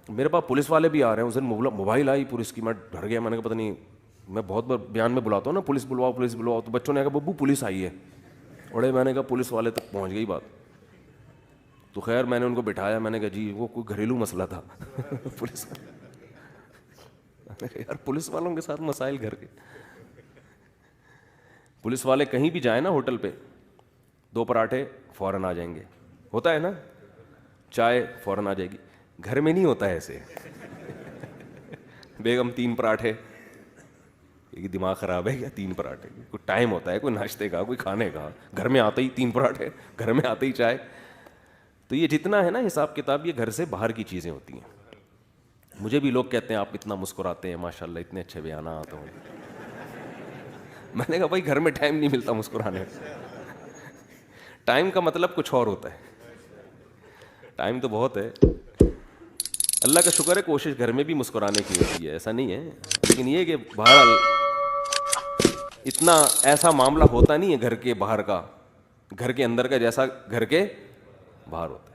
میرے پاس پولیس والے بھی آ رہے ہیں. اس دن موبائل آئی پولیس کی, میں ڈر گیا. میں نے کہا پتہ نہیں, میں بہت بار بیان میں بلاتا ہوں نا پولیس بلواؤ پولیس بلواؤ, تو بچوں نے کہا ببو پولیس آئی ہے. اڑے میں نے کہا پولیس والے تک پہنچ گئی بات. تو خیر میں نے ان کو بٹھایا, میں نے کہا جی وہ کوئی گھریلو مسئلہ تھا. پولیس یار پولیس والوں کے ساتھ مسائل گھر کے. پولیس والے کہیں بھی جائیں نا ہوٹل پہ, 2 پراٹھے فوراً آ جائیں گے, ہوتا ہے نا, چائے فوراً آ جائے گی. گھر میں نہیں ہوتا ہے ایسے. بیگم 3 پراٹھے, یہ دماغ خراب ہے کیا 3 پراٹھے؟ کوئی ٹائم ہوتا ہے, کوئی ناشتے کا کوئی کھانے کا. گھر میں آتے ہی 3 پراٹھے, گھر میں آتے ہی چائے. تو یہ جتنا ہے نا حساب کتاب, یہ گھر سے باہر کی چیزیں ہوتی ہیں. مجھے بھی لوگ کہتے ہیں آپ اتنا مسکراتے ہیں ماشاء اللہ, اتنے اچھے بیانات ہوں. میں نے کہا بھائی گھر میں ٹائم نہیں ملتا مسکرانے کا. ٹائم کا مطلب کچھ اور ہوتا ہے. ٹائم تو بہت ہے, اللہ کا شکر ہے, کوشش گھر میں بھی مسکرانے کی ہوتی ہے, ایسا نہیں ہے. لیکن یہ کہ بہرحال اتنا ایسا معاملہ ہوتا نہیں ہے گھر کے باہر کا, گھر کے اندر کا جیسا گھر کے باہر ہوتا ہے.